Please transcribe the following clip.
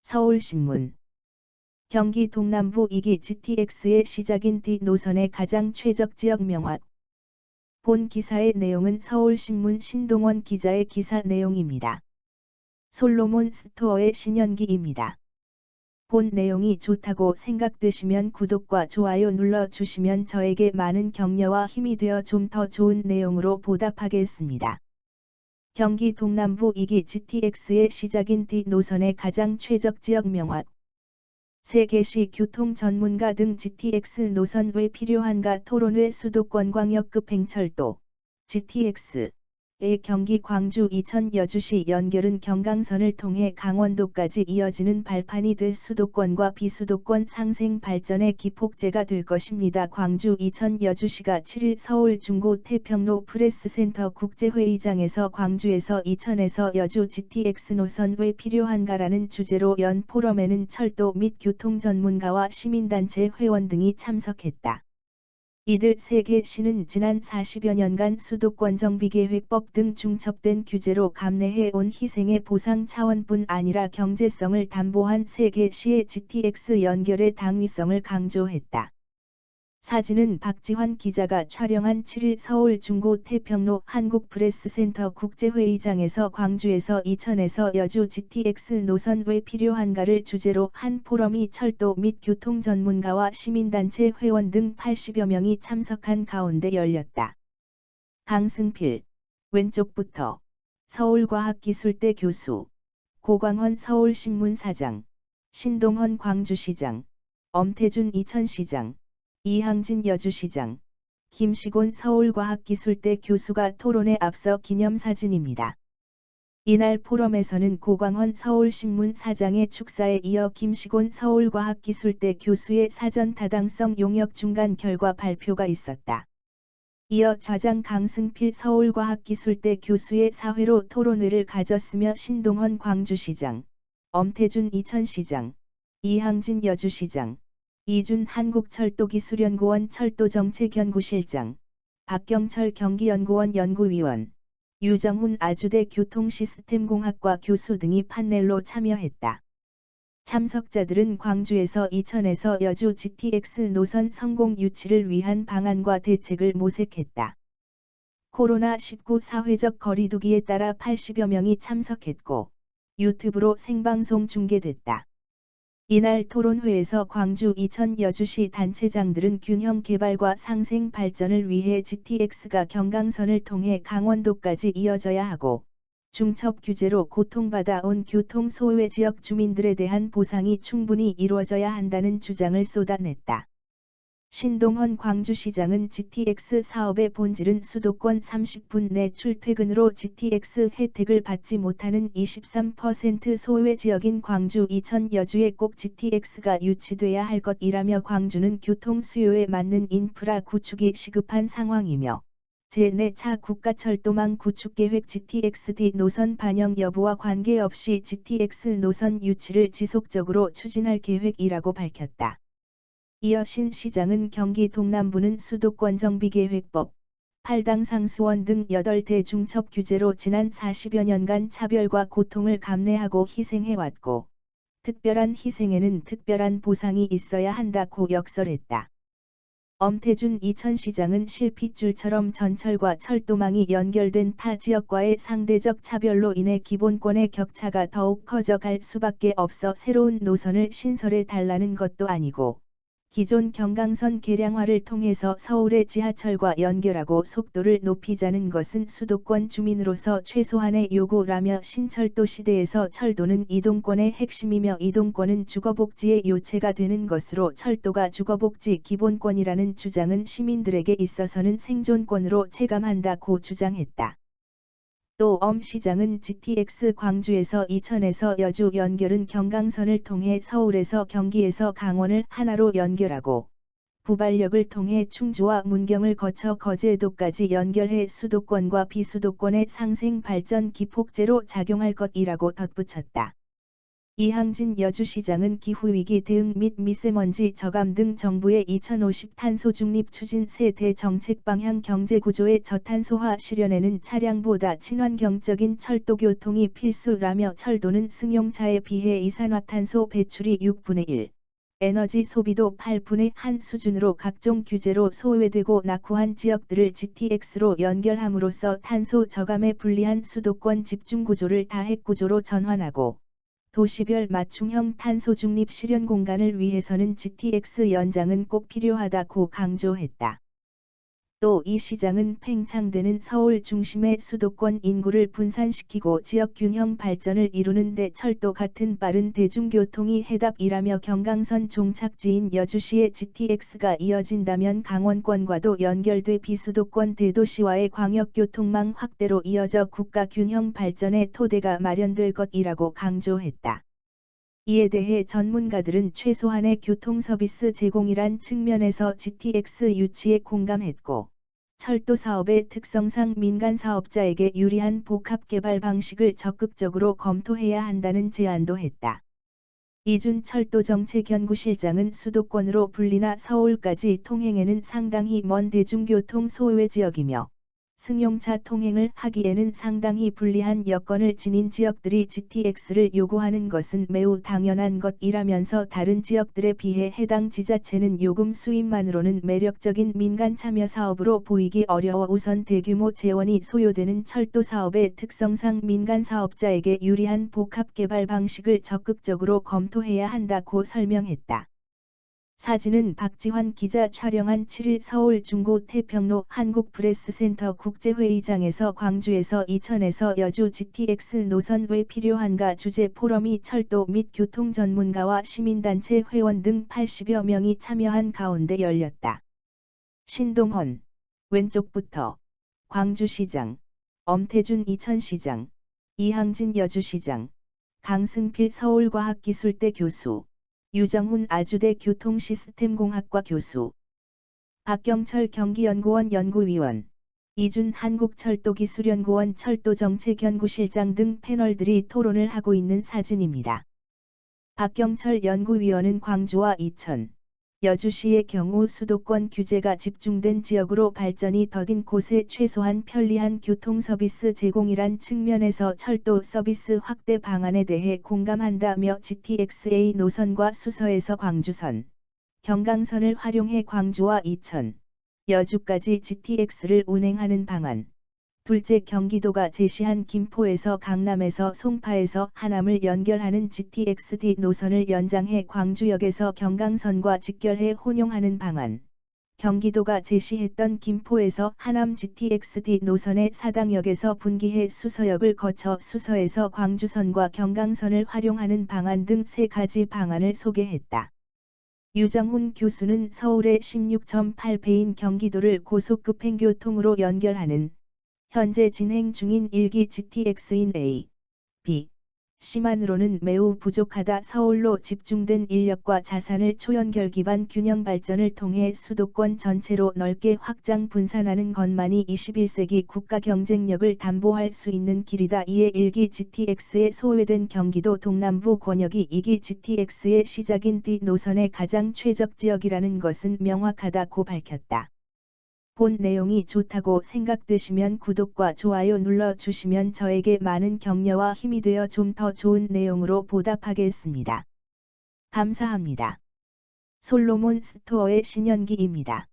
서울신문. 경기 동남부 2기 GTX의 시작인 D 노선의 가장 최적 지역 명확. 본 기사의 내용은 서울신문 신동원 기자의 기사 내용입니다. 솔로몬 스토어의 신현기입니다. 본 내용이 좋다고 생각되시면 구독과 좋아요 눌러주시면 저에게 많은 격려와 힘이 되어 좀 더 좋은 내용으로 보답하겠습니다. 경기 동남부 2기 GTX의 시작인 D 노선의 가장 최적 지역 명확. 세계시 교통 전문가 등 GTX 노선 왜 필요한가 토론회 수도권광역급 행철도 GTX의 경기 광주 이천 여주시 연결은 경강선을 통해 강원도까지 이어지는 발판이 돼 수도권과 비수도권 상생 발전의 기폭제가 될 것입니다. 광주 이천 여주시가 7일 서울 중구 태평로 프레스센터 국제회의장에서 광주에서 이천에서 여주 GTX 노선 왜 필요한가라는 주제로 연 포럼에는 철도 및 교통 전문가와 시민단체 회원 등이 참석했다. 이들 세 개 시는 지난 40여 년간 수도권 정비계획법 등 중첩된 규제로 감내해온 희생의 보상 차원뿐 아니라 경제성을 담보한 세 개 시의 GTX 연결의 당위성을 강조했다. 사진은 박지환 기자가 촬영한 7일 서울 중구 태평로 한국프레스센터 국제회의장에서 광주에서 이천에서 여주 GTX 노선 왜 필요한가를 주제로 한 포럼이 철도 및 교통 전문가와 시민단체 회원 등 80여 명이 참석한 가운데 열렸다. 강승필, 왼쪽부터, 서울과학기술대 교수, 고광헌 서울신문 사장, 신동헌 광주시장, 엄태준 이천시장, 이항진 여주시장, 김시곤 서울과학기술대 교수가 토론에 앞서 기념사진입니다. 이날 포럼에서는 고광헌 서울신문 사장의 축사에 이어 김시곤 서울과학기술대 교수의 사전 타당성 용역 중간 결과 발표가 있었다. 이어 좌장 강승필 서울과학기술대 교수의 사회로 토론회를 가졌으며 신동헌 광주시장, 엄태준 이천시장, 이항진 여주시장, 이준 한국철도기술연구원 철도정책연구실장, 박경철 경기연구원 연구위원, 유정훈 아주대 교통시스템공학과 교수 등이 판넬로 참여했다. 참석자들은 광주에서 이천에서 여주 GTX 노선 성공 유치를 위한 방안과 대책을 모색했다. 코로나19 사회적 거리두기에 따라 80여 명이 참석했고, 유튜브로 생방송 중계됐다. 이날 토론회에서 광주 이천 여주시 단체장들은 균형 개발과 상생 발전을 위해 GTX가 경강선을 통해 강원도까지 이어져야 하고, 중첩 규제로 고통받아온 교통 소외 지역 주민들에 대한 보상이 충분히 이루어져야 한다는 주장을 쏟아냈다. 신동헌 광주시장은 GTX 사업의 본질은 수도권 30분 내 출퇴근으로 GTX 혜택을 받지 못하는 23% 소외 지역인 광주 이천 여주에 꼭 GTX가 유치돼야 할 것이라며 광주는 교통 수요에 맞는 인프라 구축이 시급한 상황이며 제4차 국가철도망 구축계획 GTX-D 노선 반영 여부와 관계없이 GTX 노선 유치를 지속적으로 추진할 계획이라고 밝혔다. 이어 신 시장은 경기 동남부는 수도권 정비계획법, 8당 상수원 등 8대 중첩 규제로 지난 40여 년간 차별과 고통을 감내하고 희생해왔고, 특별한 희생에는 특별한 보상이 있어야 한다고 역설했다. 엄태준 이천시장은 실핏줄처럼 전철과 철도망이 연결된 타 지역과의 상대적 차별로 인해 기본권의 격차가 더욱 커져갈 수밖에 없어 새로운 노선을 신설해 달라는 것도 아니고, 기존 경강선 개량화를 통해서 서울의 지하철과 연결하고 속도를 높이자는 것은 수도권 주민으로서 최소한의 요구라며 신철도 시대에서 철도는 이동권의 핵심이며 이동권은 주거복지의 요체가 되는 것으로 철도가 주거복지 기본권이라는 주장은 시민들에게 있어서는 생존권으로 체감한다고 주장했다. 또 엄 시장은 GTX 광주에서 이천에서 여주 연결은 경강선을 통해 서울에서 경기에서 강원을 하나로 연결하고 부발역을 통해 충주와 문경을 거쳐 거제도까지 연결해 수도권과 비수도권의 상생 발전 기폭제로 작용할 것이라고 덧붙였다. 이항진 여주시장은 기후위기 대응 및 미세먼지 저감 등 정부의 2050 탄소 중립 추진 세 대 정책 방향 경제구조의 저탄소화 실현에는 차량보다 친환경적인 철도 교통이 필수라며 철도는 승용차에 비해 이산화탄소 배출이 6분의 1, 에너지 소비도 8분의 1 수준으로 각종 규제로 소외되고 낙후한 지역들을 GTX로 연결함으로써 탄소 저감에 불리한 수도권 집중구조를 다핵구조로 전환하고 도시별 맞춤형 탄소 중립 실현 공간을 위해서는 GTX 연장은 꼭 필요하다고 강조했다. 또 이 시장은 팽창되는 서울 중심의 수도권 인구를 분산시키고 지역 균형 발전을 이루는 데 철도 같은 빠른 대중교통이 해답이라며 경강선 종착지인 여주시의 GTX가 이어진다면 강원권과도 연결돼 비수도권 대도시와의 광역교통망 확대로 이어져 국가 균형 발전의 토대가 마련될 것이라고 강조했다. 이에 대해 전문가들은 최소한의 교통서비스 제공이란 측면에서 GTX 유치에 공감했고, 철도 사업의 특성상 민간 사업자에게 유리한 복합개발 방식을 적극적으로 검토해야 한다는 제안도 했다. 이준 철도정책연구실장은 수도권으로 불리나 서울까지 통행에는 상당히 먼 대중교통 소외 지역이며 승용차 통행을 하기에는 상당히 불리한 여건을 지닌 지역들이 GTX를 요구하는 것은 매우 당연한 것이라면서 다른 지역들에 비해 해당 지자체는 요금 수입만으로는 매력적인 민간 참여 사업으로 보이기 어려워 우선 대규모 재원이 소요되는 철도 사업의 특성상 민간 사업자에게 유리한 복합개발 방식을 적극적으로 검토해야 한다고 설명했다. 사진은 박지환 기자 촬영한 7일 서울 중구 태평로 한국프레스센터 국제회의장에서 광주에서 이천에서 여주 GTX 노선 왜 필요한가 주제 포럼이 철도 및 교통 전문가와 시민단체 회원 등 80여 명이 참여한 가운데 열렸다. 신동헌, 왼쪽부터, 광주시장, 엄태준 이천시장, 이항진 여주시장, 강승필 서울과학기술대 교수, 유정훈 아주대 교통시스템공학과 교수, 박경철 경기연구원 연구위원, 이준 한국철도기술연구원 철도정책연구실장 등 패널들이 토론을 하고 있는 사진입니다. 박경철 연구위원은 광주와 이천, 여주시의 경우 수도권 규제가 집중된 지역으로 발전이 더딘 곳에 최소한 편리한 교통서비스 제공이란 측면에서 철도 서비스 확대 방안에 대해 공감한다며 GTX-A 노선과 수서에서 광주선, 경강선을 활용해 광주와 이천, 여주까지 GTX를 운행하는 방안. 둘째, 경기도가 제시한 김포에서 강남에서 송파에서 하남을 연결하는 GTX-D 노선을 연장해 광주역에서 경강선과 직결해 혼용하는 방안. 경기도가 제시했던 김포에서 하남 GTX-D 노선의 사당역에서 분기해 수서역을 거쳐 수서에서 광주선과 경강선을 활용하는 방안 등 세 가지 방안을 소개했다. 유정훈 교수는 서울의 16.8배인 경기도를 고속급행교통으로 연결하는 현재 진행 중인 1기 GTX인 A, B, C만으로는 매우 부족하다. 서울로 집중된 인력과 자산을 초연결 기반 균형 발전을 통해 수도권 전체로 넓게 확장 분산하는 것만이 21세기 국가 경쟁력을 담보할 수 있는 길이다. 이에 1기 GTX에 소외된 경기도 동남부 권역이 2기 GTX의 시작인 D 노선의 가장 최적 지역이라는 것은 명확하다고 밝혔다. 본 내용이 좋다고 생각되시면 구독과 좋아요 눌러주시면 저에게 많은 격려와 힘이 되어 좀 더 좋은 내용으로 보답하겠습니다. 감사합니다. 솔로몬 스토어의 신현기입니다.